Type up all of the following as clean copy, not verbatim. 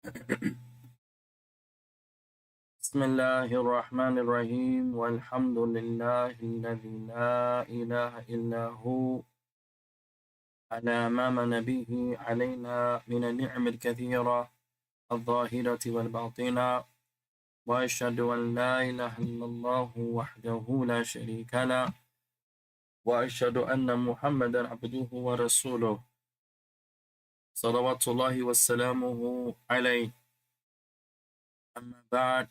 بسم الله الرحمن الرحيم والحمد لله الذي لا إله إلا هو على ما من به علينا من النعم الكثيرة الظاهرة والباطنة، وأشهد أن لا إله إلا الله وحده لا شريك له، وأشهد أن محمدا عبده ورسوله صلوات الله وسلامه عليه. أما بعد.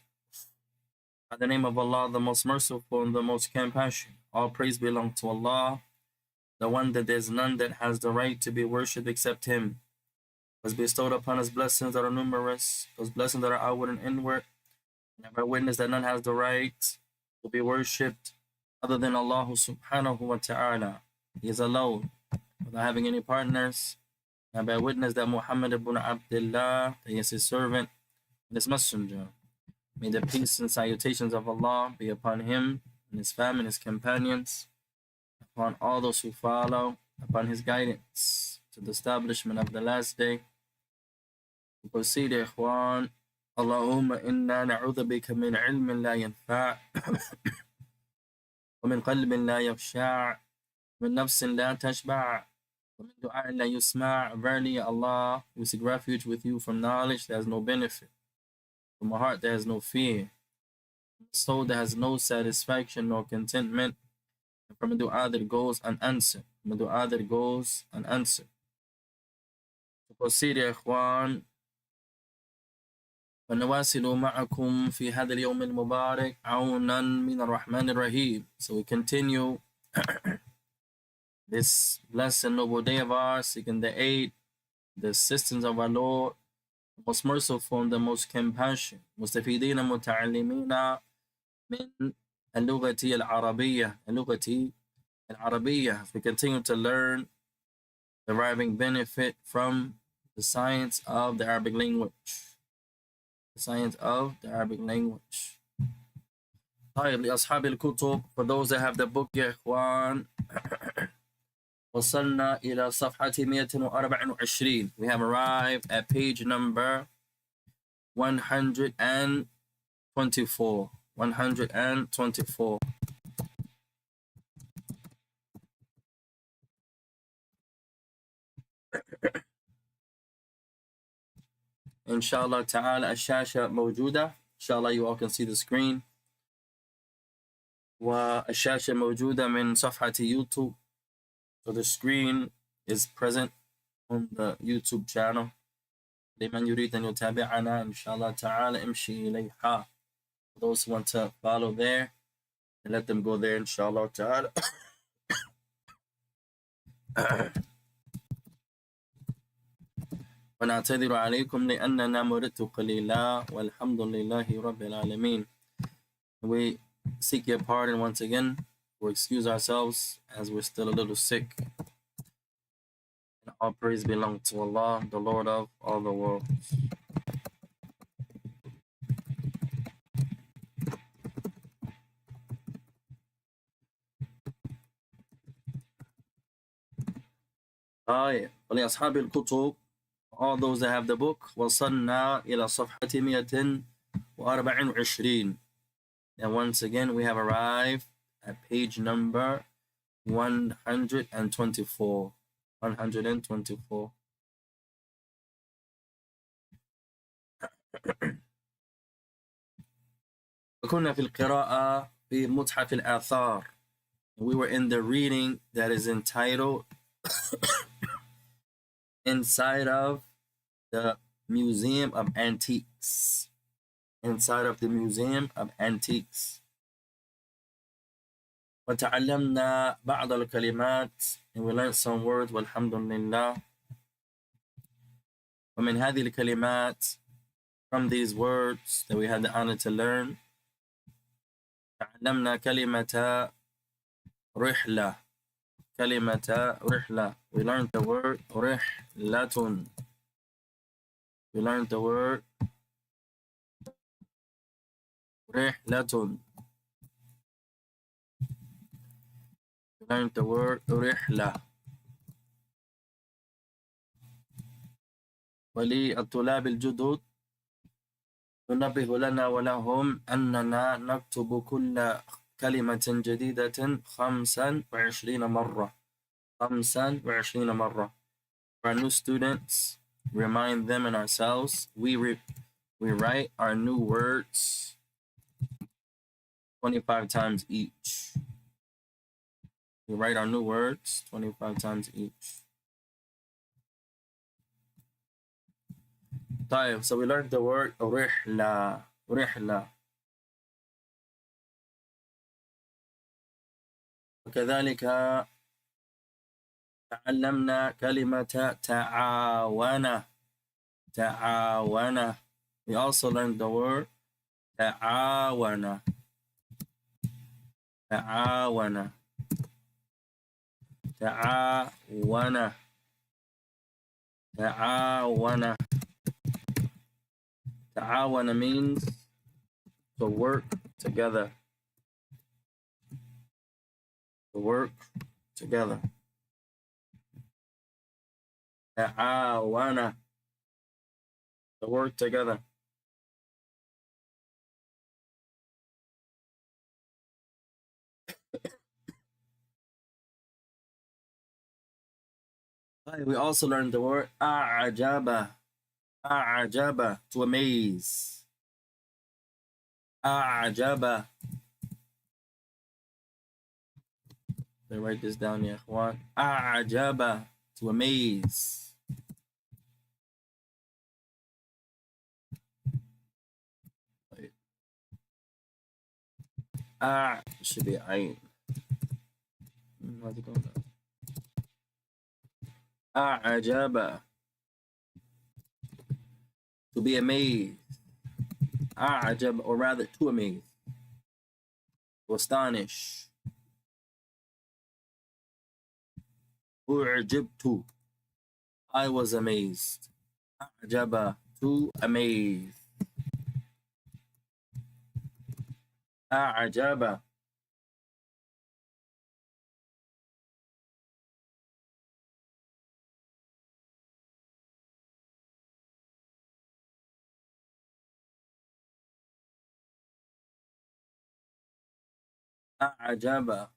In the name of Allah, the most merciful and the most compassionate, all praise belongs to Allah, the one that there's none that has the right to be worshipped except Him. Was bestowed upon us blessings that are numerous, those blessings that are outward and inward. And I witness that none has the right to be worshipped other than Allah subhanahu wa ta'ala. He is alone, without having any partners. And I bear witness that Muhammad ibn Abdullah, that he is his servant and his messenger. May the peace and salutations of Allah be upon him and his family and his companions, upon all those who follow, upon his guidance to the establishment of the last day. Proceed, ikhwan. Allahumma inna na'udhu bika min ilmin la yanfa' wa min qalbin la yakhsha' wa min nafsin la tashba' wa min du'a'in la yusma'. Verily, Allah, we seek refuge with you from knowledge that has no benefit, from a heart that has no fear, from a soul that has no satisfaction nor contentment, and from a dua that goes unanswered. From a dua that goes unanswered. To proceed, ya ikhwan, فنواصل معكم في هذا اليوم المبارك عونا من الرحمن الرحيم. So we continue this blessed and noble day of ours, seeking the aid, the assistance of our Lord, the most merciful and the most compassionate. مستفيدين متعلمين من اللغة العربية. اللغة العربية. We continue to learn, deriving benefit from the science of the Arabic language. The science of the Arabic language. طيب لأصحاب الكتب, for those that have the book, يا إخوان, وصلنا إلى صفحة 124. We have arrived at page number 124. 124. Inshallah ta'ala, الشاشة موجودة. Inshallah, you all can see the screen. والشاشة موجودة من صفحة YouTube. So the screen is present on the YouTube channel. لمن يريد أن يتابعنا إن شاء الله تعالى امشي إليها. For those who want to follow there, and let them go there إن شاء الله تعالى. ونعتذر عليكم لأننا مرضت قليلا والحمد لله رب العالمين. We seek your pardon once again. We excuse ourselves as we're still a little sick. And all praise belongs to Allah, the Lord of all the worlds. ولأصحاب الكتب, all those that have the book, وصلنا إلى صفحة 124. And once again, we have arrived at page number 124. 124. وكنا في القراءة في متحف الآثار. We were in the reading that is entitled Inside of the Museum of Antiques. Inside of the Museum of Antiques. وتعلمنا بعض الكلمات, and we learned some words, والحمد لله. ومن هذه الكلمات, from these words that we had the honor to learn, تعلمنا كلمة رحلة. كلمة رحلة. We learned the word رحلة. We learned the word رحلة. We learned the word رحلة. وللطلاب الجدد, ينبه لنا ولهم أننا نكتب كل كلمة جديدة 25 مرة. 25 مرة. For our new students, remind them and ourselves, we write our new words 25 times each. We write our new words 25 times each. طيب, so we learned the word رحلة. رحلة. وكذلك تعلمنا كلمة تعاون. تعاون. We also learned the word تعاون. تعاون. تعاون. تعاون. تعاون means to work together. To work together. تعاون. To work together. We also learned the word أعجب. أعجب, to amaze. أعجب. Let me write this down, يا إخوان. أعجب, to amaze. Should be عين. أعجب, to be amazed. أعجب, or rather to amaze. To astonish. أعجبت, I was amazed. أعجب, to amaze. أعجب. أعجب.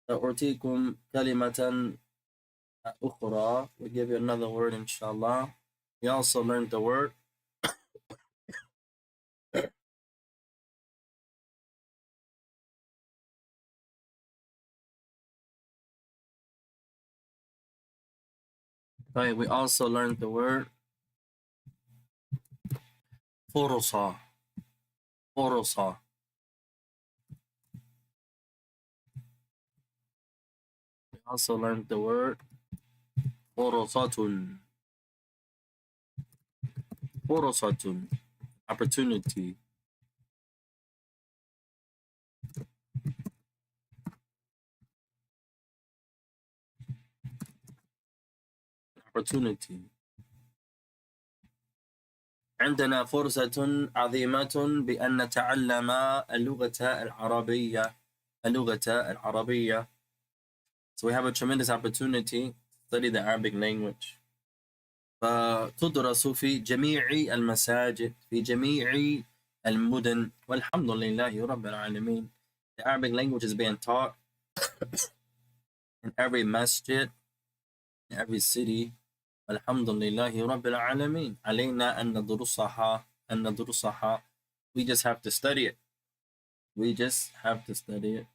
سأعطيكم كلمة أخرى. We'll give you another word, inshallah. We also learned the word we also learned the word فرصة. فرصة. We also learned the word فرصة. فرصة, opportunity. Opportunity. عندنا فرصة عظيمة بأن نتعلم اللغة العربية. اللغة العربية. So we have a tremendous opportunity to study the Arabic language. فتدرس في جميع المساجد في جميع المدن والحمد لله رب العالمين. The Arabic language is being taught in every masjid, in every city. والحمد لله رب العالمين. علينا أن ندرسها. أن ندرسها. We just have to study it. We just have to study it.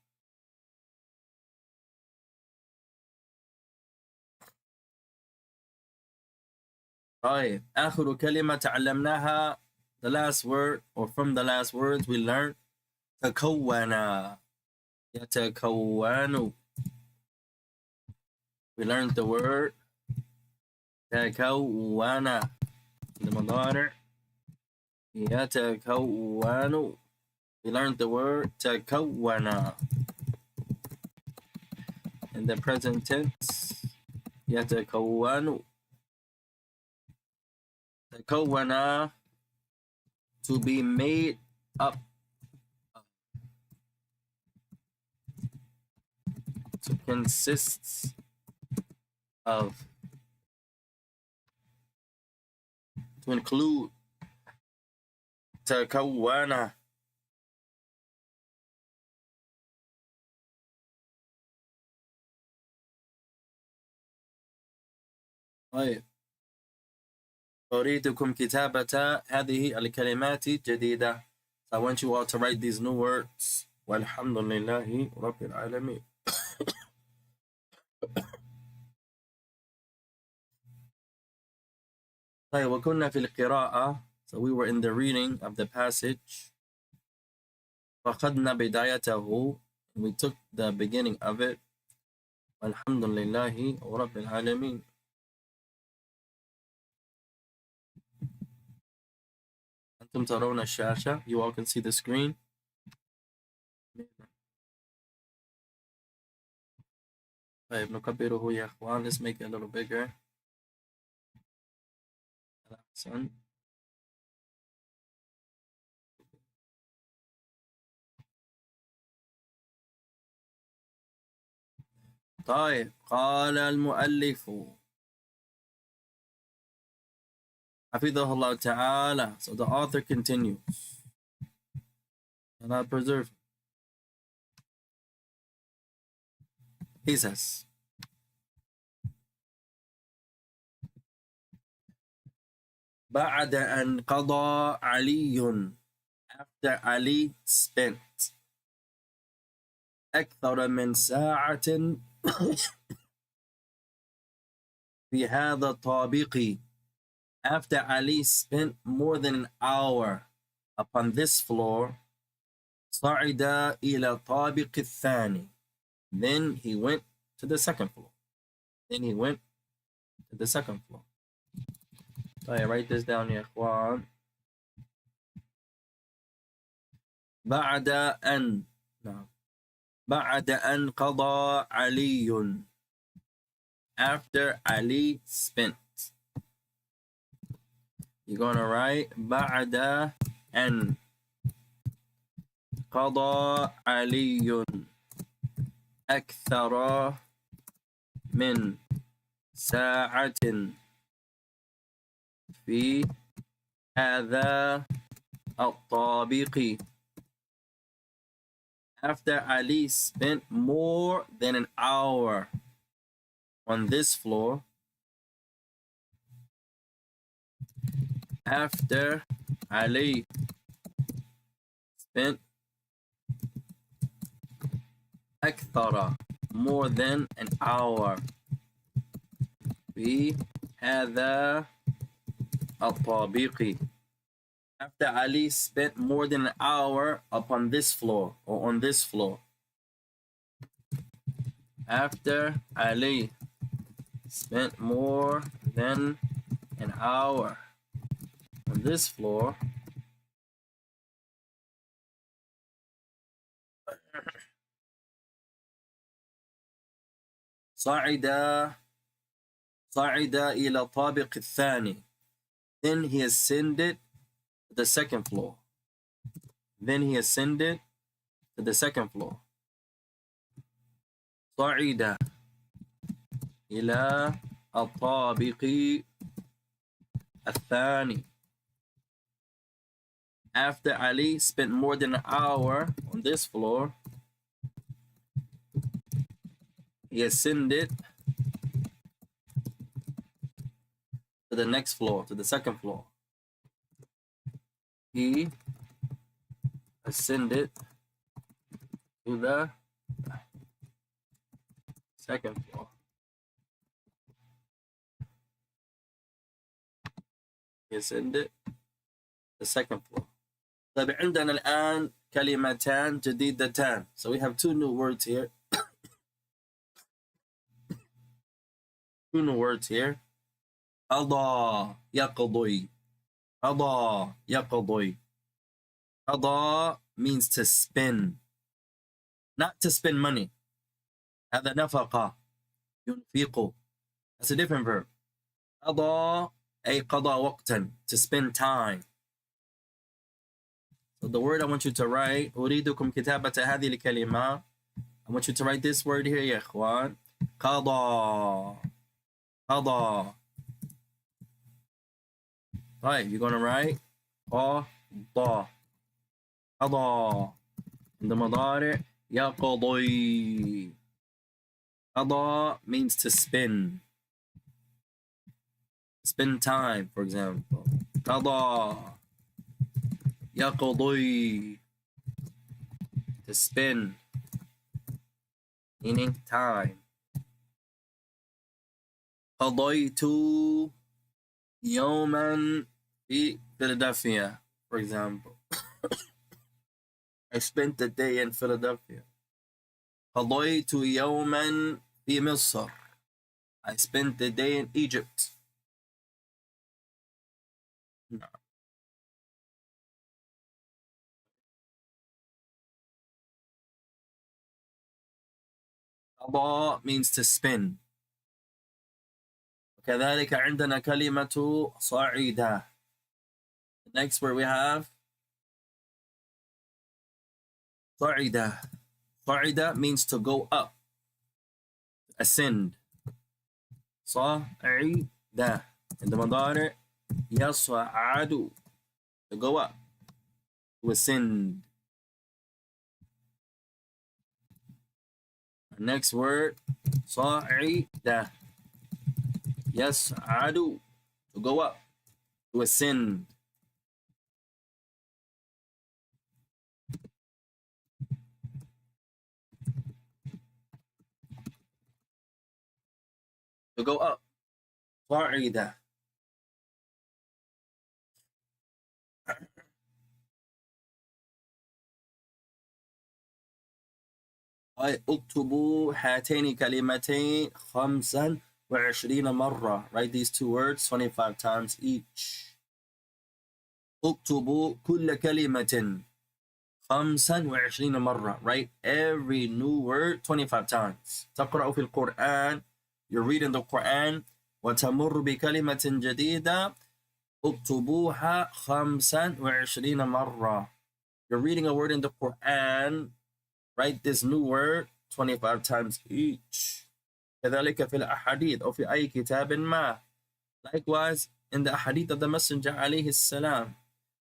طيب, آخر كلمة تعلمناها, the last word, or from the last words we learned, تكون. يتكون. We learned the word تكون. المضارع يتكون. We learned the word تكون. In the present tense, يتكون. تكون, to be made up. To consist of. To include. تكون. طيب أريدكم كتابة هذه الكلمات جديدة. So I want you all to write these new words. والحمد لله رب العالمين. طيب وكنا في القراءة. So we were in the reading of the passage. فأخذنا بدايته. We took the beginning of it. والحمد لله رب العالمين. أنتم ترون الشاشة. You all can see the screen. طيب نكبره يا إخوان. Let's make it a little bigger. أحسن. طيب قال المؤلف حفظه الله تعالى. So the author continues. And I preserve. He says, بعد أن قضى علي, after Ali spent أكثر من ساعة في هذا الطابق, after Ali spent more than an hour upon this floor, صعد إلى الطابق الثاني, then he went to the second floor. Then he went to the second floor. So I write this down يا إخوان. بعد أن بعد أن قضى علي, after Ali spent. You're gonna write بعد أن قضى علي أكثر من ساعة في هذا الطابق. After Ali spent more than an hour on this floor, after Ali spent أكثر, more than an hour, في هذا الطابق. After Ali spent more than an hour upon this floor, or on this floor. After Ali spent more than an hour on this floor, صعد إلى الطابق الثاني, then he ascended to the second floor. Then he ascended to the second floor. صعد إلى الطابق الثاني. After Ali spent more than an hour on this floor, he ascended to the next floor, to the second floor. He ascended to the second floor. He ascended the second floor. طيب عندنا الآن كلمتان جديدتان. So we have two new words here. Two new words here. قضى يقضي. قضى يقضي. قضى means to spend. Not to spend money. هذا نفقة. ينفق. That's a different verb. قضى أي قضى وقتا. To spend time. So the word I want you to write, أريدكم كتابة هذه الكلمة. I want you to write this word here يا إخوان. قضى. قضى. Right, you're gonna write قا ضا قضى. In the مضارع يقضي. قضى means to spend. Spend time, for example. قضى يقضي, to spend, meaning time. قضيت يوما في Philadelphia, for example. I spent the day in Philadelphia. قضيت يوما في مصر. I spent the day in Egypt. قضى means to spend. وكذلك عندنا كلمة صعيدة. The next word we have صعيدة. صعيدة means to go up, ascend. صعيدة. In the مضارع يصعد, to go up, to ascend. Next word صعيدة. يصعد, to go up, to ascend. To go up. صعيدة. اكتبوا هاتين كلمتين 25 مرة. Write these two words 25 times each. اكتبوا كل كلمة 25 مرة. Write every new word 25 times. تقرأ في القرآن. You're reading the Quran. وتمر بكلمة جديدة. اكتبوها 25 مرة. You're reading a word in the Quran. Write this new word 25 times each. كذلك في الأحاديث أو في أي كتاب ما. Likewise, in the Ahadith of the Messenger عليه السلام,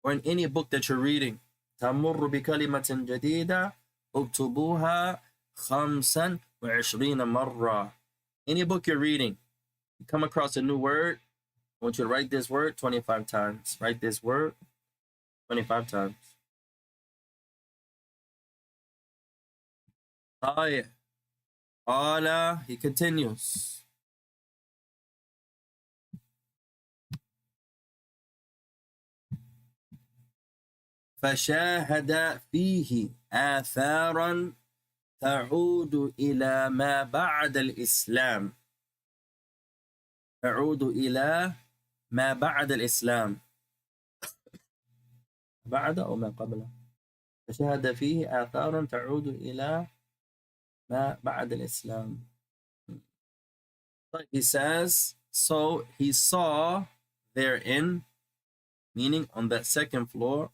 or in any book that you're reading, تمر بكلمة جديدة اكتبوها 25 مرة. Any book you're reading, you come across a new word, I want you to write this word 25 times. Write this word 25 times. قال, he continues. فشاهد فيه آثارا تعود إلى ما بعد الإسلام. تعود إلى ما بعد الإسلام. بعد أو ما قبله. فشاهد فيه آثارا تعود إلى ما بعد الإسلام. He says, so he saw therein, meaning on that second floor,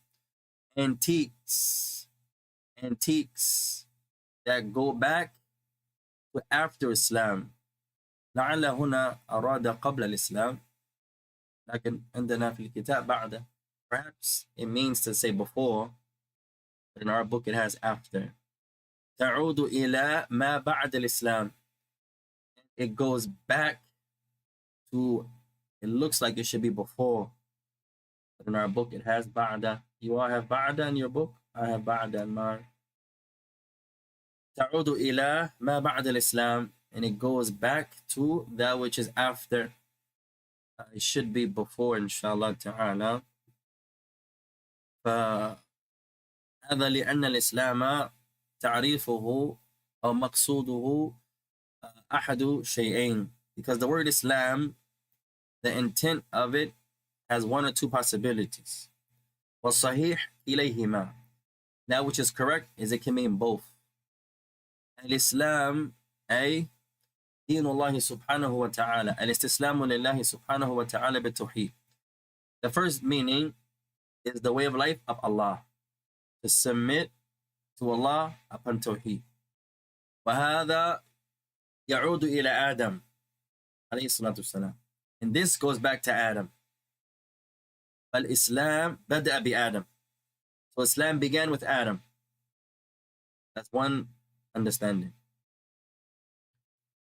antiques that go back to after Islam. لعل هنا أراد قبل الإسلام، لكن عندنا في الكتاب بعد. Perhaps it means to say before, but in our book it has after. تعود إلى ما بعد الإسلام. It goes back to, it looks like it should be before, but in our book it has بعد. You all have بعد in your book? I have بعد in mine. تعود إلى ما بعد الإسلام, and it goes back to that which is after. It should be before inshallah ta'ala. فهذا لأن الإسلام تعريفه أو مقصوده أحد شيئين. Because the word Islam, the intent of it has one or two possibilities. والصحيح إليهما. That which is correct is it can mean both. الإسلام أي دين الله سبحانه وتعالى. الاستسلام لله سبحانه وتعالى بالتوحيد. The first meaning is the way of life of Allah. To submit to Allah upon tawheed. وهذا يعود إلى آدم عليه الصلاة والسلام. And this goes back to Adam. فالإسلام بدأ بآدم. So Islam began with Adam. That's one understanding.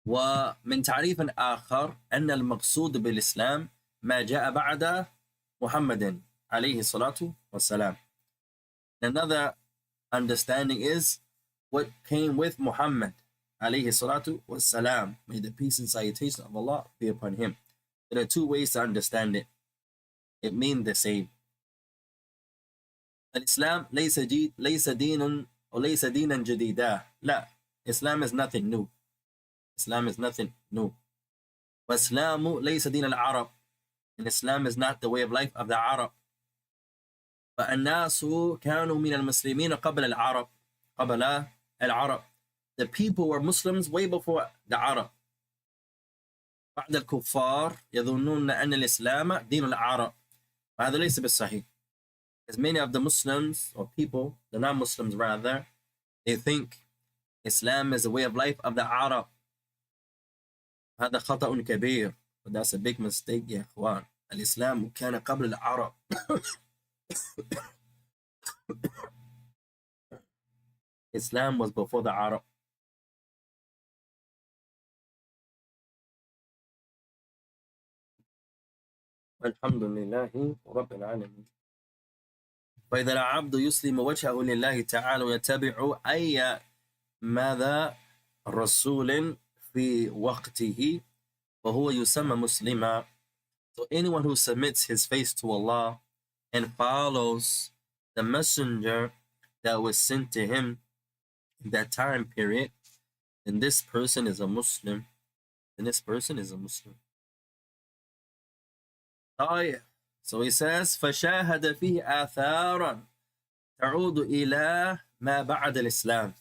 ومن تعريف آخر أن المقصود بالإسلام ما جاء بعد محمد عليه الصلاة والسلام. Another understanding is what came with Muhammad عليه الصلاة والسلام. May the peace and salutation of Allah be upon him. There are two ways to understand it. It means the same. الإسلام ليس دين وليس دينا جديدا. لا, Islam is nothing new. Islam is nothing new. وإسلام ليس دين العرب. And Islam is not the way of life of the Arab. فالناس كانوا من المسلمين قبل العرب. قبل العرب. The people were Muslims way before the Arab. بعد الكفار يظنون أن الإسلام دين العرب. وهذا ليس بالصحيح. As many of the Muslims or people, the non-Muslims rather, they think Islam is the way of life of the Arab. هذا خطأ كبير. But that's a big mistake يا إخوان. الإسلام كان قبل العرب. Islam was before the Arab. الحمد لله رب العالمين. فإذا العبد يسلم وجهه لله تعالى ويتبع أي ماذا رسول في وقته وهو يسمى مسلما. So anyone who submits his face to Allah and follows the messenger that was sent to him in that time period, then this person is a Muslim. Then this person is a Muslim. So he says, فشاهد فيه آثارا تعود إلى ما بعد الإسلام.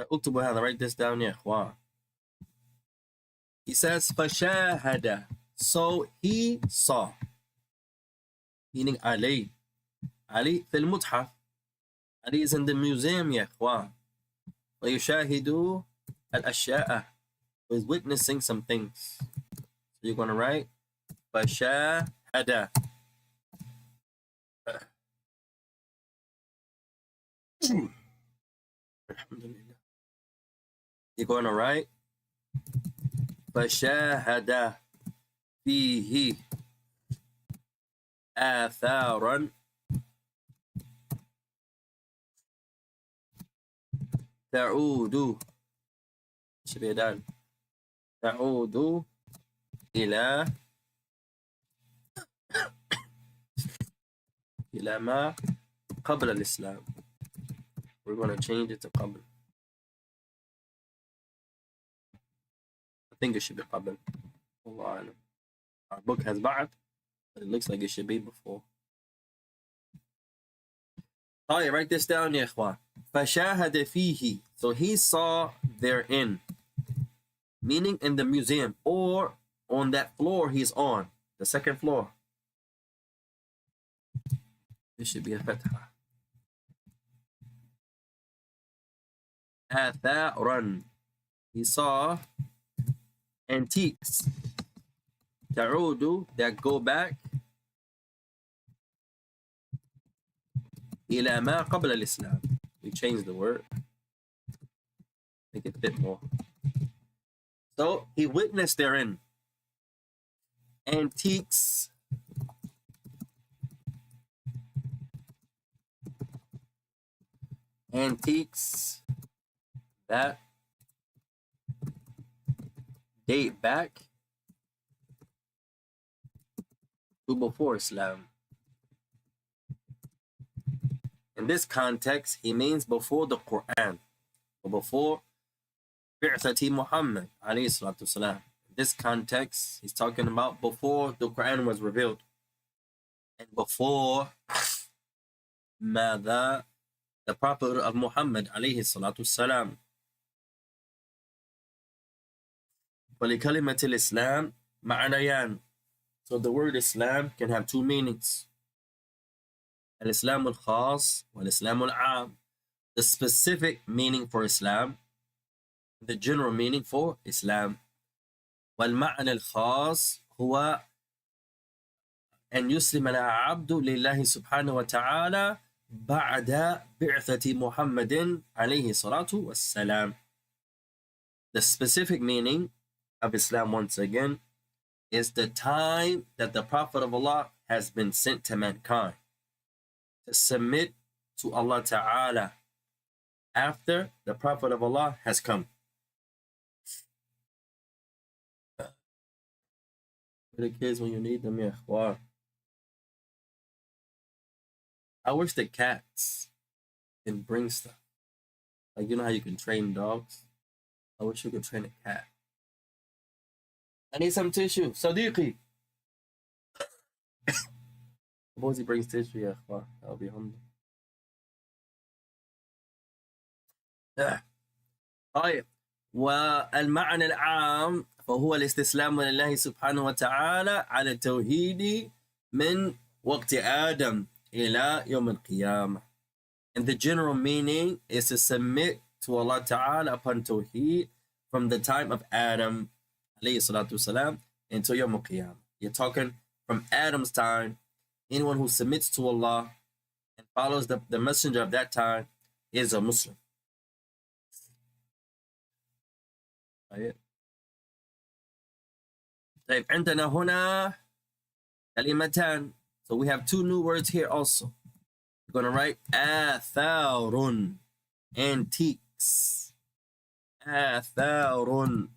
اكتبوا هذا, write this down يا إخوان. He says, فشاهد. So he saw. Meaning Ali. Ali في المتحف. Ali is in the museum يا إخوان. ويشاهد الأشياء. He's witnessing some things. So you're going to write فشاهد. You're going to write فشاهد فيه آثارا تعود تعود إلى ما قبل الإسلام. We're going to change it to قبل. I think it should be قبل. Allah أعلم. Our book has بعد, but it looks like it should be before. Alright, write this down يا إخوان. فشاهد فيه. So he saw therein. Meaning in the museum or on that floor he's on. The second floor. This should be a fatha. آثارا. He saw antiques. تعود, that go back. إلى ما قبل الإسلام. We changed the word. Make it fit more. So he witnessed therein antiques that date back to before Islam. In this context, he means before the Quran, or before بعثة Muhammad عليه الصلاة والسلام. In this context, he's talking about before the Quran was revealed and before ماذا, the prophet of Muhammad عليه الصلاة والسلام. ولكلمة الإسلام معنيان. So the word Islam can have two meanings. الإسلام الخاص والإسلام العام. The specific meaning for Islam, the general meaning for Islam. والمعنى الخاص هو أن يسلم العبد لله سبحانه وتعالى بعد بعثة محمد عليه الصلاة والسلام. The specific meaning of Islam, once again, is the time that the Prophet of Allah has been sent to mankind to submit to Allah Ta'ala after the Prophet of Allah has come. For the kids when you need them, yeah. Wow. I wish the cats can bring stuff. Like, you know how you can train dogs? I wish you could train a cat. I need some tissue. Sadiqi. Suppose he brings tissue, yeah. Wow. That'll be humble. Yeah. طيب. والمعنى العام فهو الاستسلام لله سبحانه وتعالى على التوحيد من وقت آدم إلى يوم القيامة. And the general meaning is to submit to Allah Ta'ala upon Tawheed from the time of Adam alayhi salatu wasalam until Yawm al-Qiyamah. You're talking from Adam's time. Anyone who submits to Allah and follows the messenger of that time is a Muslim. طيب عندنا هنا كلمتان. So we have two new words here also. We're going to write آثار, antiques. آثار.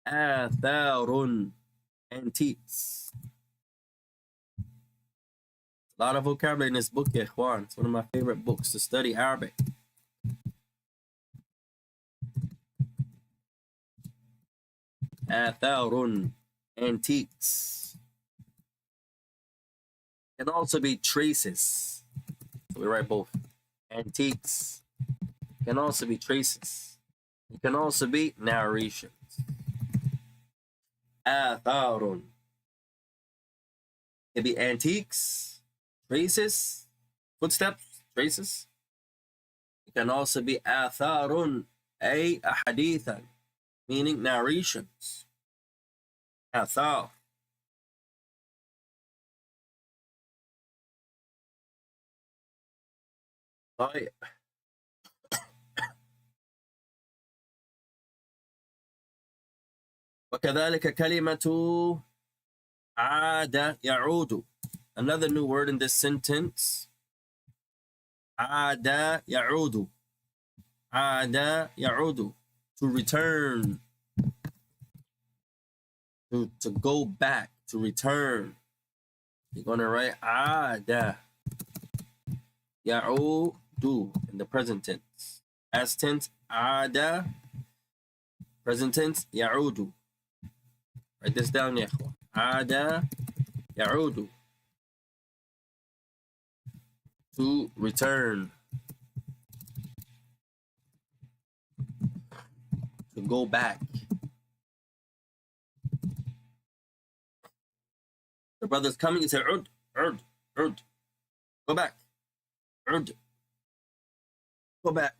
آثار, antiques. A lot of vocabulary in this book, ya ikhwan. It's one of my favorite books to study Arabic. آثار, antiques. Can also be traces. So we write both. Antiques can also be traces. It can also be narrations. آثار. It be antiques, traces, footsteps, traces. It can also be آثار أي أحاديثا, meaning narrations. آثار. طيب. وكذلك كلمة عاد يعود. Another new word in this sentence. عاد يعود. عاد يعود. To return. To go back. To return. You're going to write عاد يعود in the present tense. Past tense عاد. Present tense يعود. Write this down يا إخوة. عاد يعود. To return. To go back. The brother's coming, he said, Ud, Ud, Ud. Go back. Ud. Go back.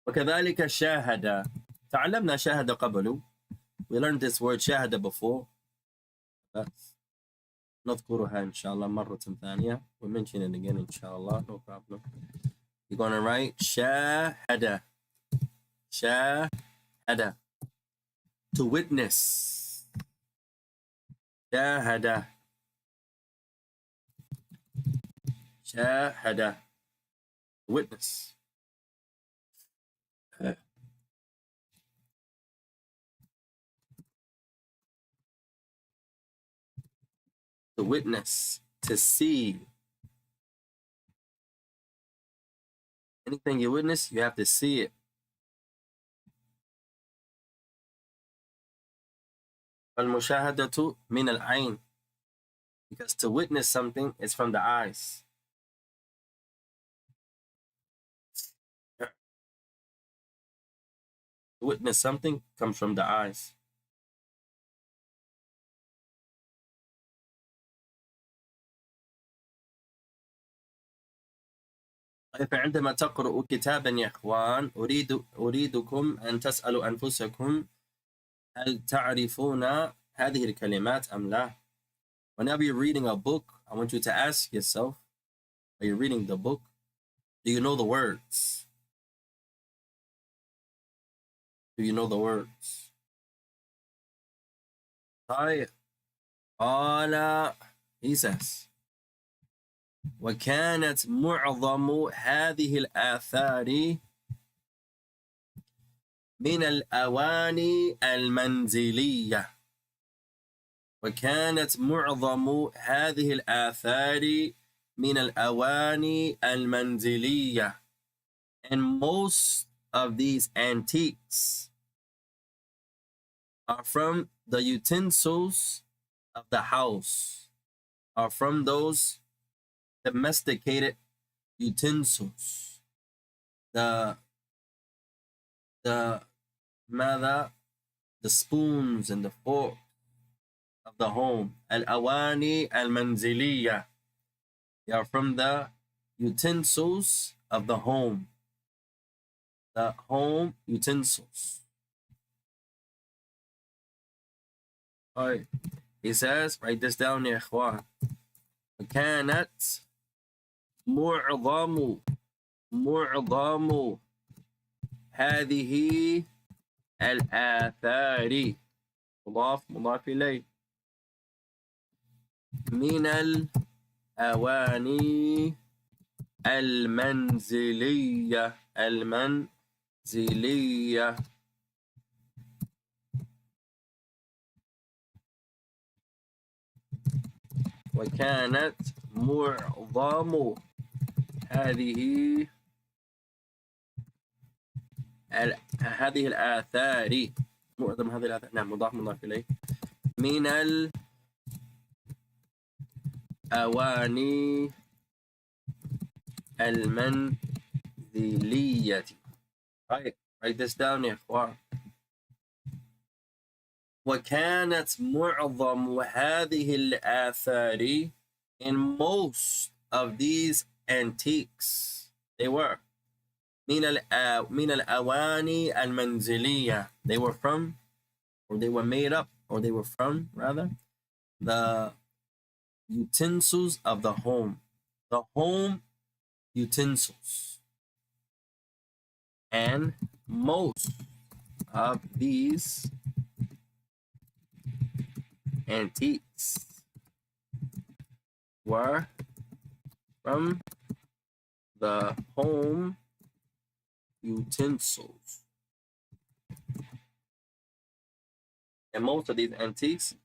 وكذلك شاهد. تعلمنا شاهد قبله. We learned this word شاهد before. But نذكرها إن شاء الله مرة ثانية. We'll mention it again إن شاء الله. No problem. You're going to write شاهد. شاهد. To witness. شاهد. شاهد. Witness. To witness, to see. Anything you witness, you have to see it. المشاهدة من العين. Because to witness something is from the eyes. To witness something comes from the eyes. فعندما تقرأوا كتابا يا إخوان أريدكم أن تسألوا أنفسكم هل تعرفون هذه الكلمات أم لا? Whenever you're reading a book, I want you to ask yourself, are you reading the book? Do you know the words? Do you know the words? طيب قال he says وكانت معظم هذه الآثار من الأواني المنزلية وكانت معظم هذه الآثار من الأواني المنزلية and most of these antiques are from the utensils of the house, are from those domesticated utensils. The spoons and the forks of the home. Al-awani al-manziliya. They are from the utensils of the home. The home utensils. All right. He says, write this down يا إخوان. كانت معظم هذه الآثار مضاف إليه من الأواني المنزلية وكانت معظم هذه الآثار معظم هذه الآثار نعم مضاف إليه من الأواني المنزلية. Write this down يا إخوان. وكانت معظم هذه الآثار in most of these antiques they were من الأواني المنزلية. They were from, or they were made up, or they were from, rather, the utensils of the home. The home utensils. And most of these antiques were from the home utensils. And most of these antiques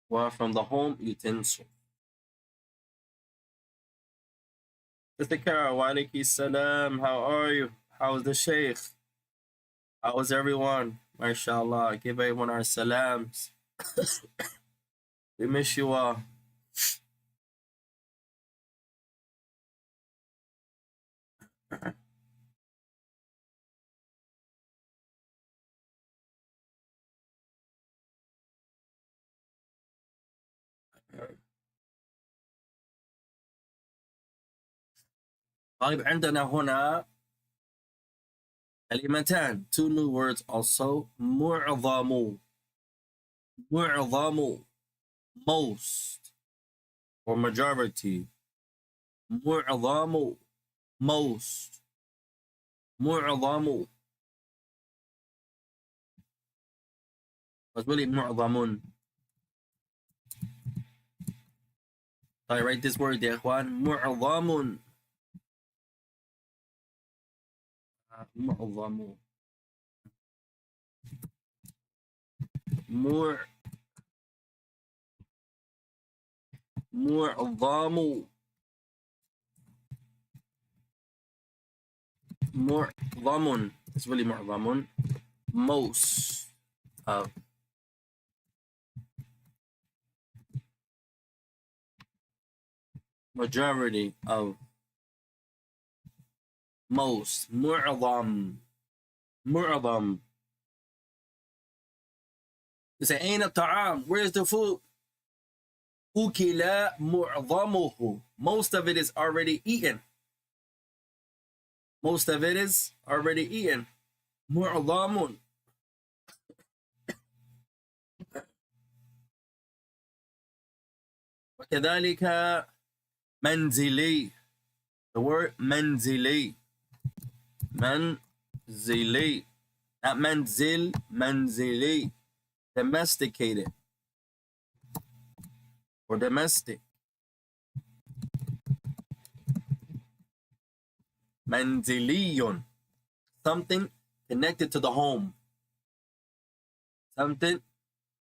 were from the home utensils. Sister Carol, wa alaykum salam. How are you? How is the Sheikh? How is everyone? MashaAllah. Give everyone our salams. We miss you all. طيب عندنا هنا كلمتان, 2 new words also. معظم most or majority. معظم most. معظم was really معظم. So I write this word يا إخوان. معظم معظم معظم. It's really معظم. Most of. Majority of. Most. معظم. You say, أين الطعام? Where's the food? أكل معظمه. Most of it is already eaten. Most of it is already eaten. معظم. وكذلك منزلي. The word منزلي. منزلي. Not منزل, منزلي. Domesticated or domestic. منزلي. Something connected to the home. Something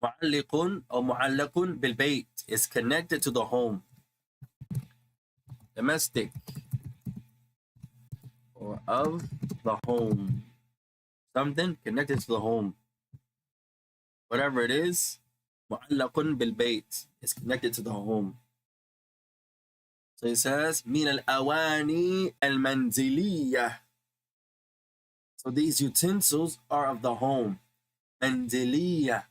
معلق أو معلق بالبيت is connected to the home. Domestic or of the home. Something connected to the home. Whatever it is, معلق بالبيت is connected to the home. So it says من الأواني المنزلية. So these utensils are of the home. منزلية.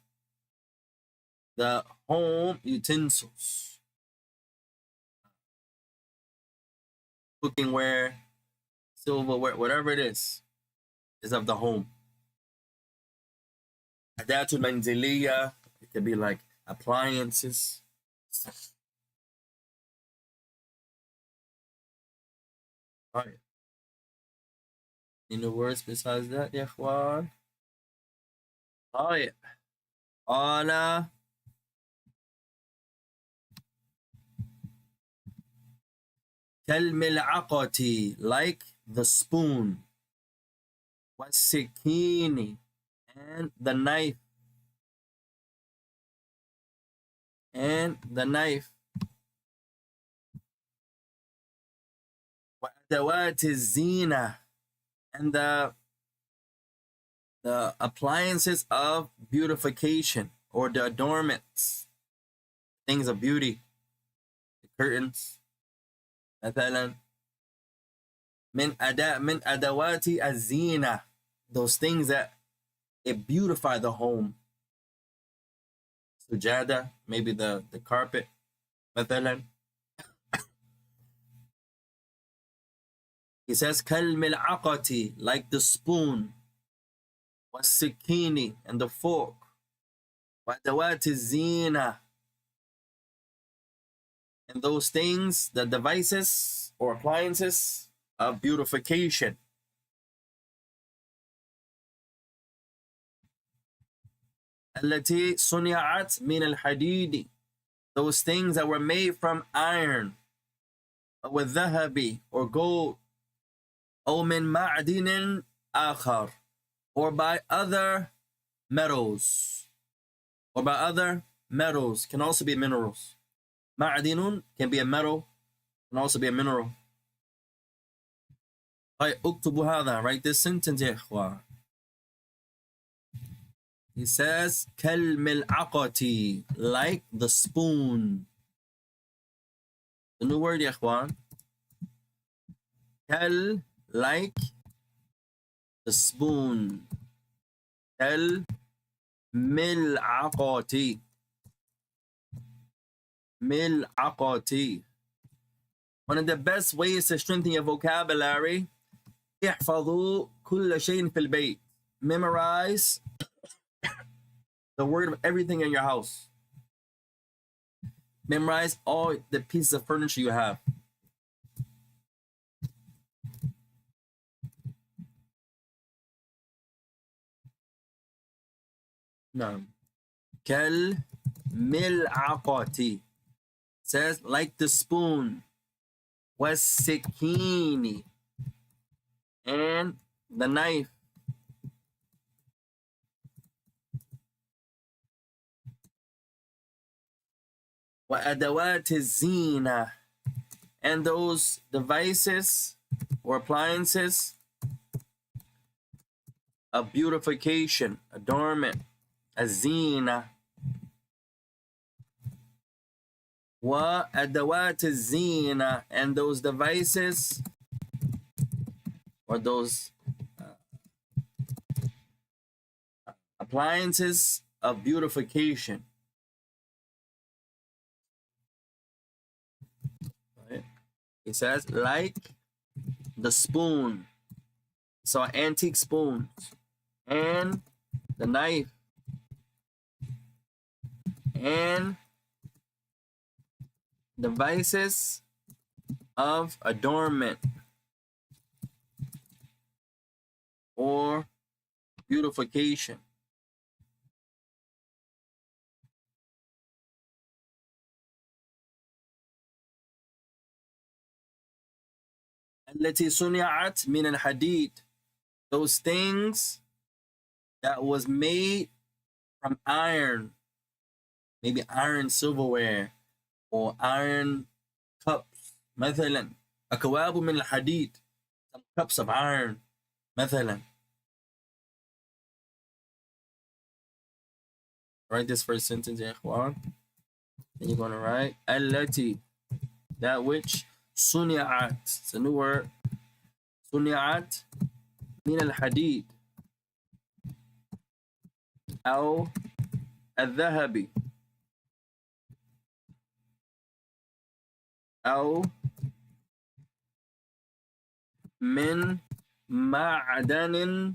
The home utensils. Cookingware, silverware, whatever it is of the home. أداة المنزلية, it could be like appliances. Right. Any words besides that, يا إخوان? طيب. قال كالملعقة, like the spoon. والسكين, and the knife. And the knife. وأدوات الزينة, and the appliances of beautification or the adornments, things of beauty, the curtains. مثلا من أدوات الزينة, those things that it beautify the home. Sujada, maybe the carpet. مثلا he says كالملعقة, like the spoon. والسكين, and the fork. وأدوات الزينة, and those things, the devices or appliances of beautification. التي صنعت من الحديد, those things that were made from iron. والذهب, or gold. أو من معدن آخر, or by other metals. Or by other metals, can also be minerals. معدن can be a metal, can also be a mineral. طيب اكتبوا هذا, write this sentence يا إخوة. He says كالملعقة, like the spoon. The new word يا إخوان. كال, like the spoon. كالملعقة. ملعقة. One of the best ways to strengthen your vocabulary, احفظوا كل شيء في البيت. Memorize the word of everything in your house. Memorize all the pieces of furniture you have. نعم. كالملعقة says like the spoon. والسكين, and the knife. وأدوات الزينة, and those devices or appliances of beautification, adornment. الزينة. وأدوات الزينة, and those devices or those appliances of beautification. Right? It says like the spoon. So antique spoons and the knife and devices of adornment or beautification. التي صنعت من الحديد. Those things that was made from iron, maybe iron silverware or iron cups. مثلا أكواب من الحديد, some cups of iron. مثلا. Write this first sentence يا إخوان. Then you're going to write التي, that which صنعت, it's a new word. صنعت من الحديد أو الذهب أو من معدن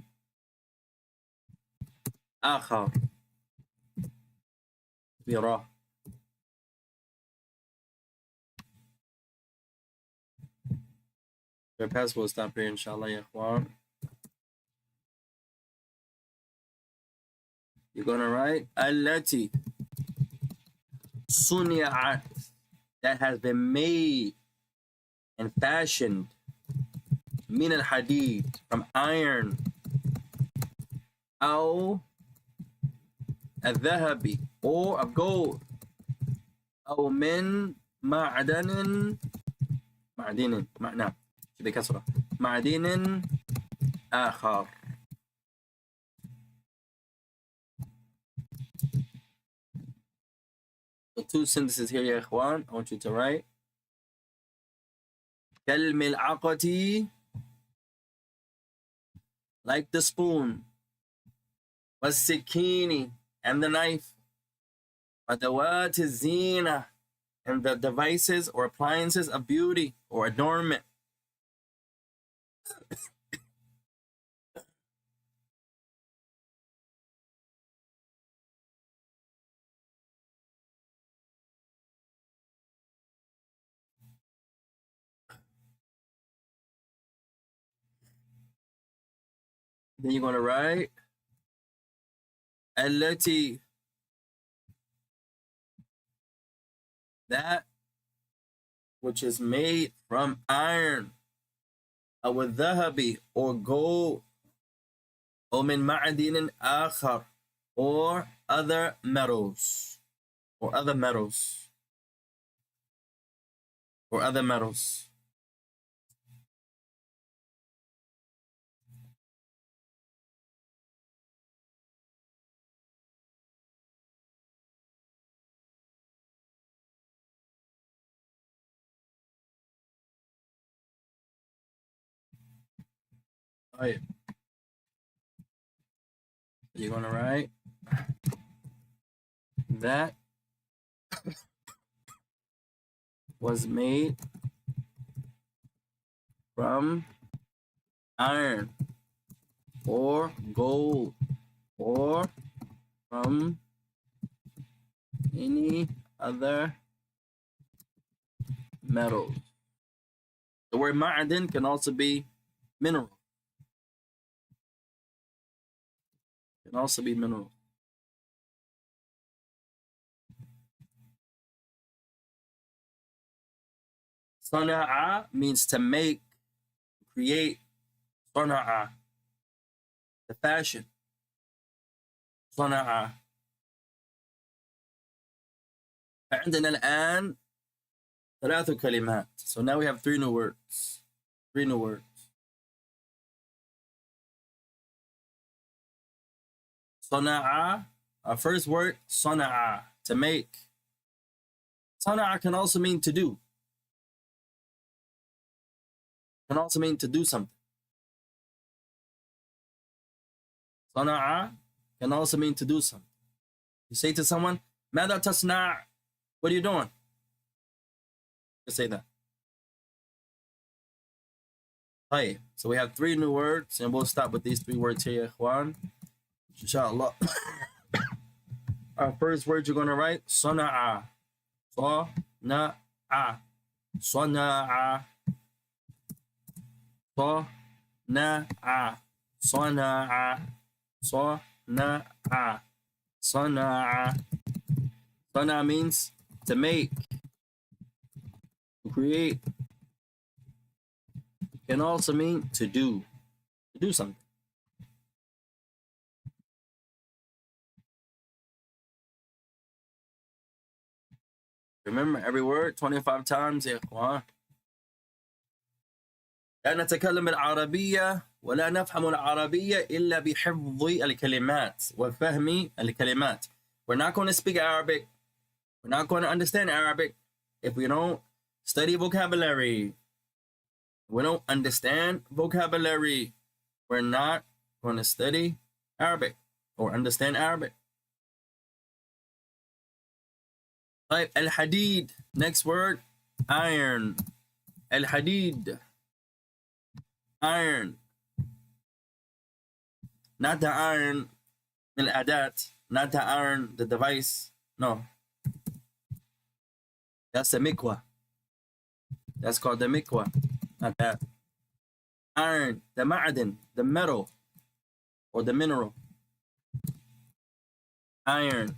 آخر. يراه. Your pass will stop here inshallah يا إخوان. You're gonna write التي صنعت, that has been made and fashioned من الحديد, from iron, أو الذهب, or of gold, أو من معدن نعم بكسرة معدن آخر. The two sentences here يا إخوان, I want you to write كالملعقة, like the spoon, والسكين, and the knife, أدوات الزينة, and the devices or appliances of beauty or adornment. Then you're going to write التي, that which is made from iron, أو الذهب, or gold, أو من معدن آخر, or other metals, or other metals, or other metals. All right. You're going to write that was made from iron or gold or from any other metal. The word ma'adin can also be mineral. Can also be mineral. Sana'a means to make, create. Sana'a, the fashion. صنع. عندنا الآن ثلاث كلمات. So now we have three new words. Three new words. صنع, our first word, صنع, to make. صنع can also mean to do. Can also mean to do something. صنع can also mean to do something. You say to someone, ماذا تصنع? What are you doing? You say that. Hey, so we have 3 new words, and we'll stop with these 3 words here, Ikhwan. Inshallah. Our first word you're gonna write, sana'a. Sana'a. Sana'a. Sana'a. Sana'a. Sana'a. Sana'a. Sana'a means to make, to create. Can also mean to do something. Remember every word 25 times يا إخوان. لا نتكلم العربية ولا نفهم العربية إلا بحفظ الكلمات وفهم الكلمات. We're not going to speak Arabic. We're not going to understand Arabic if we don't study vocabulary. We don't understand vocabulary. We're not going to study Arabic or understand Arabic. طيب الحديد. Next word, iron. الحديد. Iron. Not the iron الأداة. Not the iron, the device. No. That's the mikwa. That's called the mikwa. Not that. Iron, the ma'adin, the metal or the mineral. Iron.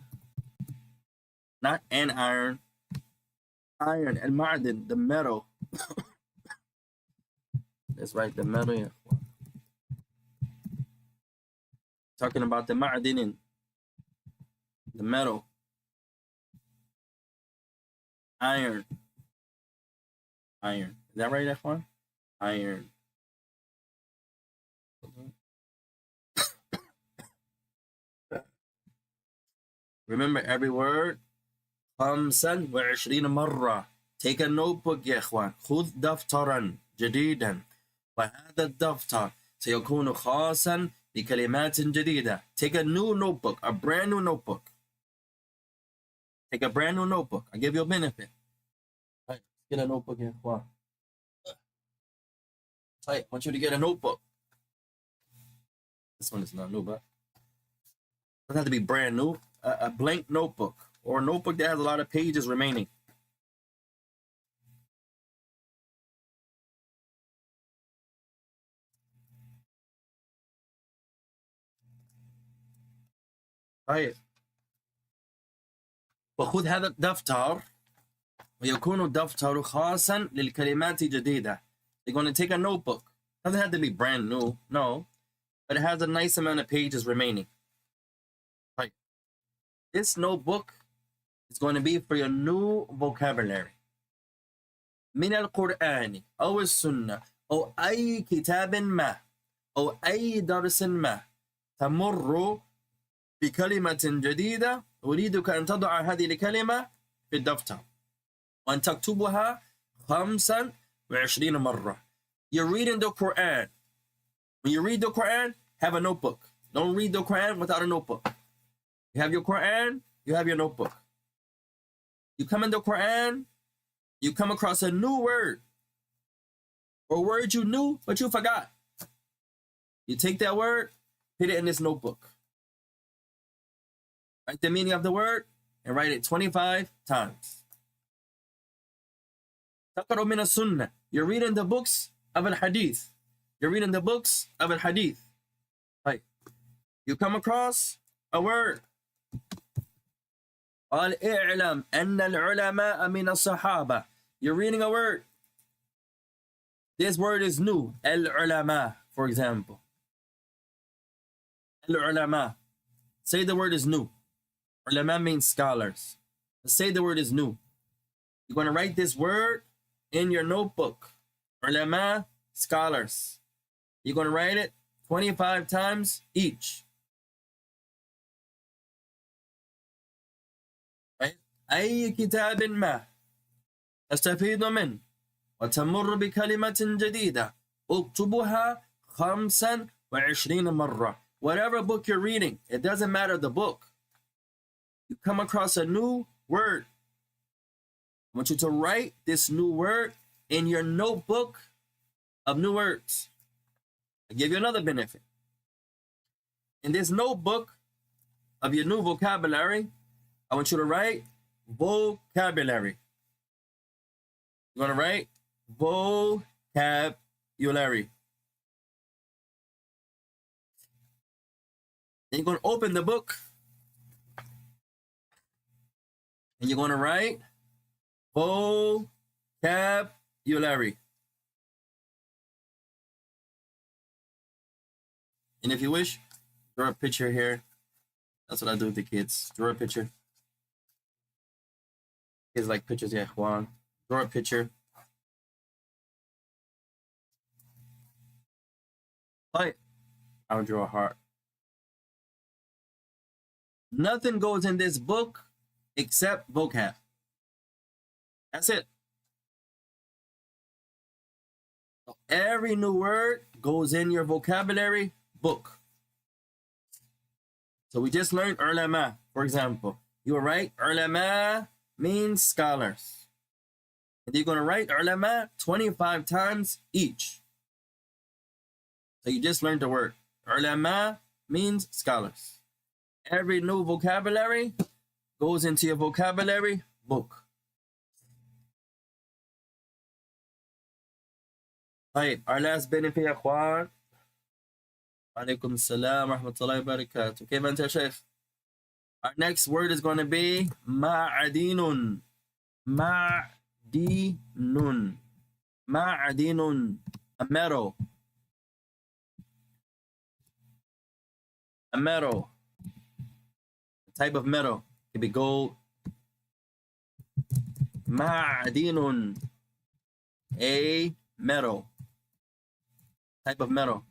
Not an iron. Iron, al-ma'adin, the metal. That's right, the metal. Yeah. Talking about the ma'adinin, the metal. Iron. Iron. Is that right, F1? Iron. Remember every word. 25 مرة. Take a notebook يا إخوان. خذ دفترا جديدا. وهذا الدفتر سيكون خاصا بكلمات جديدة. Take a new notebook, a brand new notebook. Take a brand new notebook. I give you a benefit. All right, get a notebook here. Wow. I want you to get a notebook. This one is not new, but it doesn't have to be brand new. A blank notebook or a notebook that has a lot of pages remaining. طيب وخذ هذا الدفتر ويكون الدفتر خاصا للكلمات جديدة. They're going to take a notebook. Doesn't have to be brand new, no, but it has a nice amount of pages remaining. Right. This notebook is going to be for your new vocabulary. من القرآن أو السنة أو أي كتاب ما أو أي درس ما تمر بكلمة جديدة أريدك أن تضع هذه الكلمة في الدفتر وأن تكتبها 25 مرة. You're reading the Quran. When you read the Quran, have a notebook. Don't read the Quran without a notebook. You have your Quran, you have your notebook. You come in the Quran, you come across a new word or a word you knew but you forgot. You take that word, put it in this notebook. Write the meaning of the word and write it 25 times. تقرأ من السنة. You're reading the books of al-hadith. You're reading the books of al-hadith. Right. You come across a word. قال اعلم أن العلماء من الصحابة. You're reading a word. This word is new. Al-ulama, for example. Al-ulama. Say the word is new. Ulama means scholars. Say the word is new. You're going to write this word in your notebook. Ulama, scholars. You're going to write it 25 times each. Right? أي كتاب ما تستفيد منه وتمر بكلمة جديدة اكتبها 25 مرة. Whatever book you're reading, it doesn't matter the book. You come across a new word. I want you to write this new word in your notebook of new words. I give you another benefit. In this notebook of your new vocabulary, I want you to write vocabulary. You're going to write vocabulary. Then you're going to open the book and you're going to write vocabulary. And if you wish, draw a picture here. That's what I do with the kids. Draw a picture. Kids like pictures, yeah, Juan. Draw a picture. Like, I would draw a heart. Nothing goes in this book except vocab. That's it. So every new word goes in your vocabulary book. So we just learned ulama, for example. You were right. Ulama means scholars. And you're going to write ulama 25 times each. So you just learned the word. Ulama means scholars. Every new vocabulary goes into your vocabulary book. Right, our last benefit, Juan. Alaikum salam wa rahmatullahi wa barakatuh. كيف أنت يا شيخ? Our next word is going to be ma'adinun. Ma'dinun. Ma'adinun. A metal. A metal. A type of metal. It could be gold. Ma'adinun. A metal. Type of metal.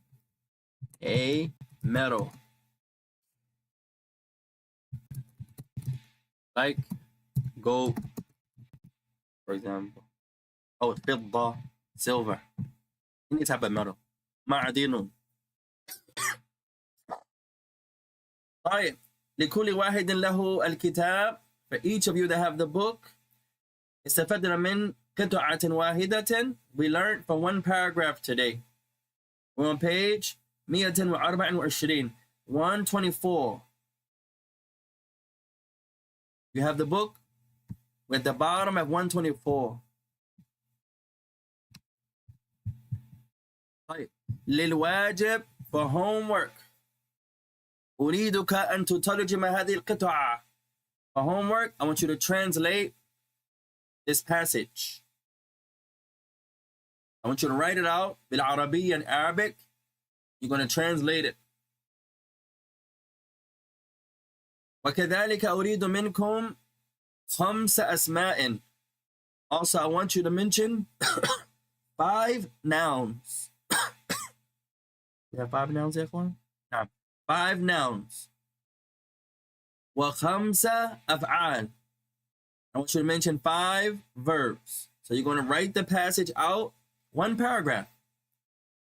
A metal. Like gold, for example. Oh, fidda, silver. Any type of metal. معدن. طيب. لكل واحد له الكتاب. For each of you that have the book. استفدنا من قطعة واحدة. We learned from one paragraph today. We're on page 124. 124. You have the book with the bottom at 124. طيب. للواجب for homework. أريدك أن تترجم هذه القطعة. For homework, I want you to translate this passage. I want you to write it out بالعربية in Arabic. You're going to translate it. وكذلك أريد منكم 5 أسماء. Also, I want you to mention 5 nouns. You have 5 nouns there for him? No. 5 nouns. وخمس أفعال. I want you to mention 5 verbs. So you're going to write the passage out, 1 paragraph.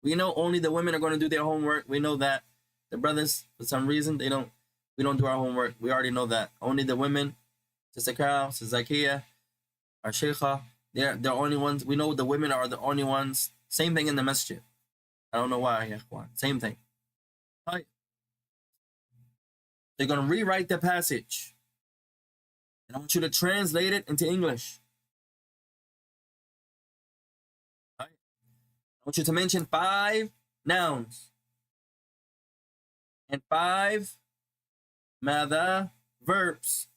We know only the women are going to do their homework. We know that. The brothers, for some reason, we don't do our homework. We already know that. Only the women, Sister Carol, Sister Zakia, our Sheikha, they're the only ones. We know the women are the only ones. Same thing in the masjid. I don't know why, same thing. Right. They're going to rewrite the passage. And I want you to translate it into English. Right. I want you to mention 5 nouns. And 5 ماذا verbs.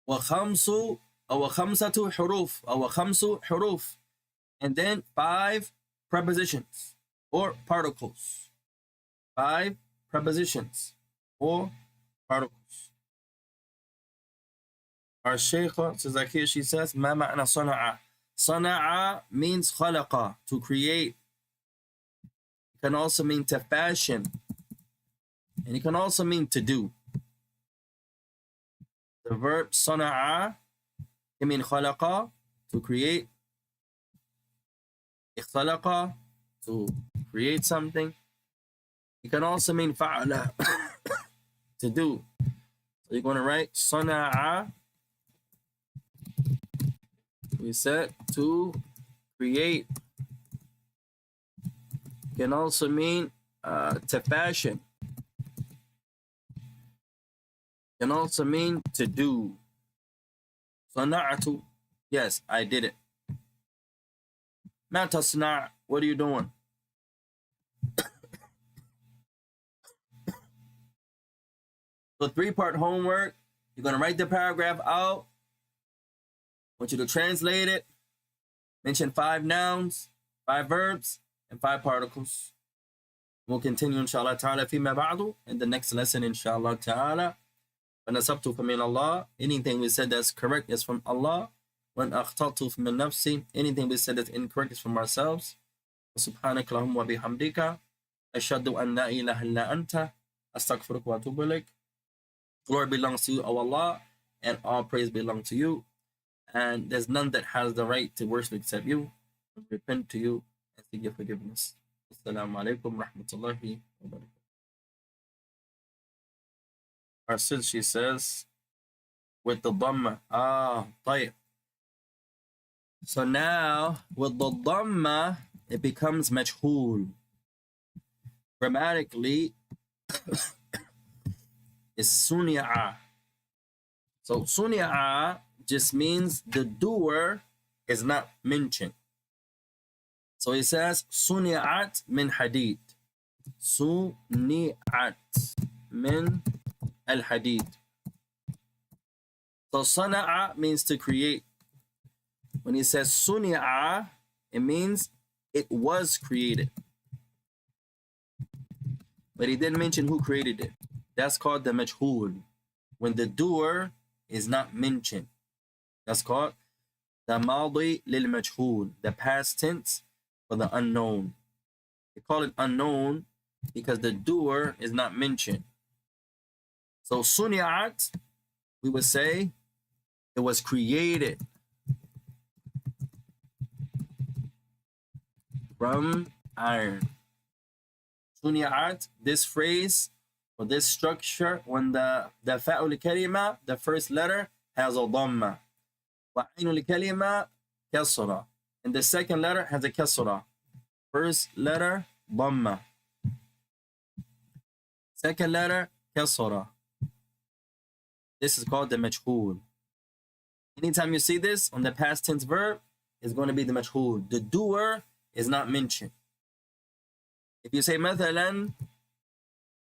وخمسة حروف أو 5 حروف. And then 5 prepositions or particles. 5 prepositions or particles. Our Sheikha Zakia, she says ما معنى صنع. صنع means خلق, to create. It can also mean to fashion. And it can also mean to do. The verb صنع can mean خلق, to create. اختلق, to create something. It can also mean فعل, to do. So you're going to write صنع. We said to create. can also mean to fashion. Can also mean to do. صنعت. Yes, I did it. ما تصنع. What are you doing? So 3-part homework. You're going to write the paragraph out. I want you to translate it. Mention 5 nouns, 5 verbs, and 5 particles. We'll continue inshallah ta'ala فيما بعد in the next lesson inshallah ta'ala. فنسبت فمن Allah. Anything we said that's correct is from Allah. When أخطأت فمن نفسي. Anything we said that's incorrect is from ourselves. سبحانك اللهم وبحمدك أشهد أن لا إله إلا أنت أستغفرك وأتوب إليك. Glory belongs to you, O Allah, and all praise belongs to you. And there's none that has the right to worship except you. Repent to you and seek your forgiveness. Assalamu alaikum rahmatullahi wa barakatuh. Our sis, she says, with the dhamma. طيب. So now, with the dhamma, it becomes majhul. Grammatically, it's suni'a. So suni'a just means the doer is not mentioned. So he says suni'at min hadid. Suni'at min al-hadid. So sana'a means to create. When he says suni'a, it means it was created. But he didn't mention who created it. That's called the majhul. When the doer is not mentioned. That's called the madi lil majhul, the past tense for the unknown. They call it unknown because the doer is not mentioned. So suni'at, we would say it was created from iron. Suni'at, this phrase or this structure, when the fa'ul kalima, the first letter, has a dhamma. Wa ainul kalima kasra. And the second letter has a kasra. First letter, dhamma. Second letter, kasra. This is called the majhul. Anytime you see this on the past tense verb, it's going to be the majhul. The doer is not mentioned. If you say مثلا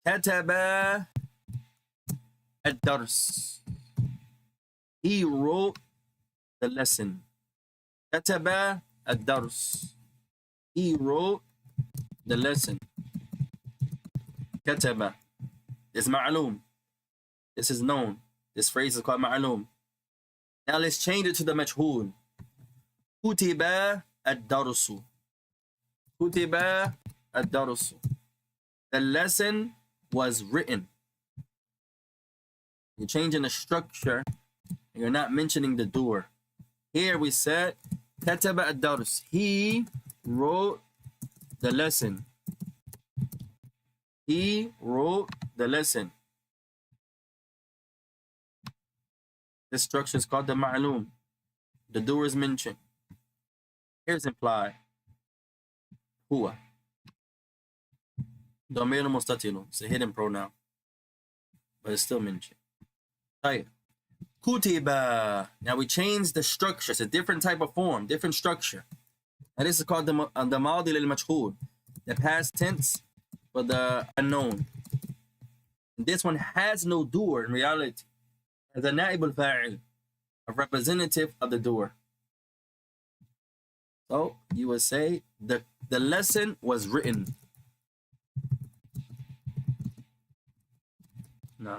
كتب الدرس, he wrote the lesson. كتب الدرس, he wrote the lesson. كتب is معلوم. This is known. This phrase is called معلوم. Now let's change it to the majhul. كتب الدرس. كتب الدرس. The lesson was written. You're changing the structure and you're not mentioning the doer. Here we said كتب الدرس. He wrote the lesson. He wrote the lesson. This structure is called the ma'lum. The doer is mentioned. Here's implied. هو. ضمير مستتر. It's a hidden pronoun. But it's still mentioned. طيب. كتب. Now we change the structure. It's a different type of form, different structure. And this is called the ماضي للمجهول. The past tense for the unknown. And this one has no doer in reality. As a نائب الفاعل, a representative of the doer. So you would say the lesson was written. No.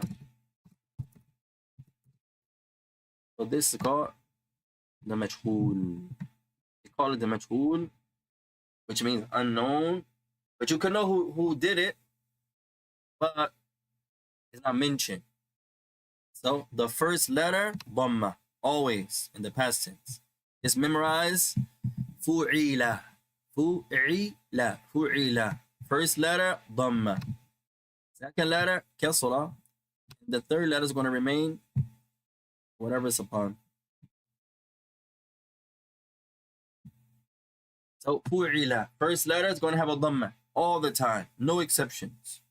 So this is called the majhul. They call it the majhul, which means unknown. But you can know who did it, but it's not mentioned. So the first letter, dhamma, always in the past tense. Just memorize fu'ila. Fu'ila. Fu'ila. First letter, dhamma. Second letter, kasra. The third letter is going to remain whatever it's upon. So fu'ila. First letter is going to have a dhamma. all the time, no exceptions.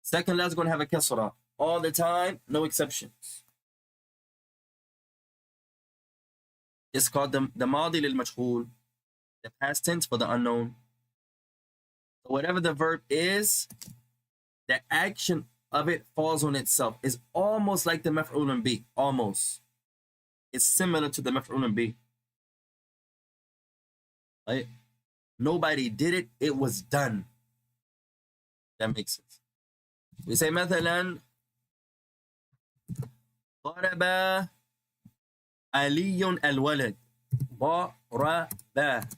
Second letter is going to have a kasra all the time, no exceptions. It's called the madi lil majhul, the past tense for the unknown. So whatever the verb is, the action of it falls on itself. It's almost like the maf'ulun bi, almost. It's similar to the maf'ulun bi. Right? Nobody did it, it was done. That makes sense. We say مثلا ضرب علي الولد. ضرب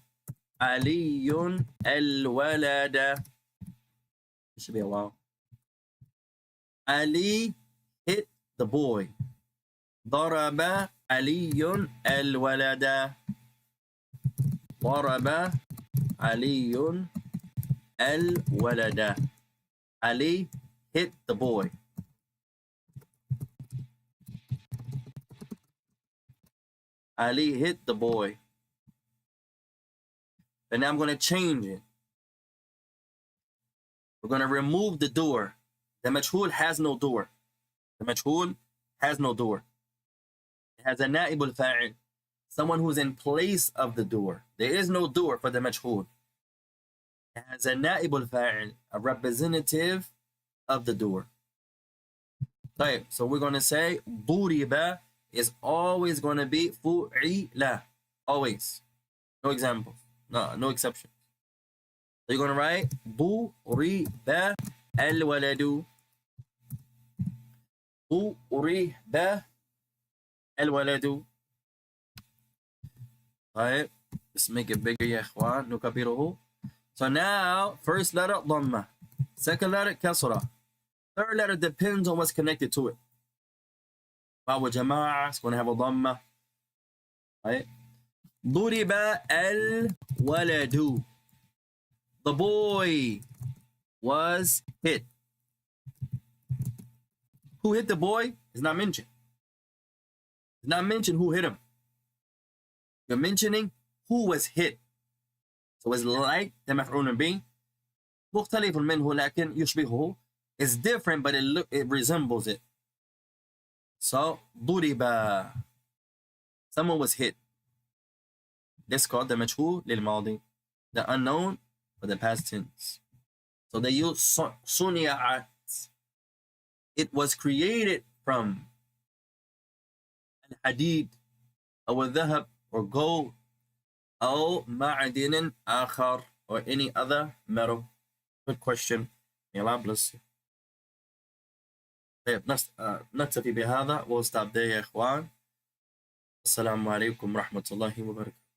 علي الولد. It should be a while. Ali hit the boy. ضرب علي الولد. ضرب علي الولد. Ali hit the boy. Ali hit the boy. And now I'm going to change it. We're going to remove the door. The majhul has no door. The majhul has no door. It has a na'ib al-fa'il, someone who's in place of the door. There is no door for the majhul. It has a na'ib al-fa'il, a representative of the door. طيب, so we're going to say ضُرِبَ is always going to be فُعِلَ. Always. No examples. No exceptions. So you're going to write ضُرِبَ الْوَلَدُ. ضُرِبَ الْوَلَدُ. طيب, let's make it bigger يا إخوان. نكبره. So now, first letter, dhamma. Second letter, kasra. Third letter depends on what's connected to it. Waw jama'a is going to have a dhamma. Right? ضُرِبَ الْوَلَدُ. The boy was hit. Who hit the boy is not mentioned. It's not mentioned who hit him. You're mentioning who was hit. So it's like the مفعول به مختلف منه لكن يشبهه. It's different, but it resembles it. So ضُرِبَ. Someone was hit. This is called the مجهول للماضي, the unknown for the past tense. So they use صُنِعَتْ. It was created from الحديد أو الذهب or gold أو معدن آخر or any other metal. Good question. May Allah bless you. طيب نكتفي بهذا. We'll stop there يا إخوان. السلام عليكم ورحمة الله وبركاته.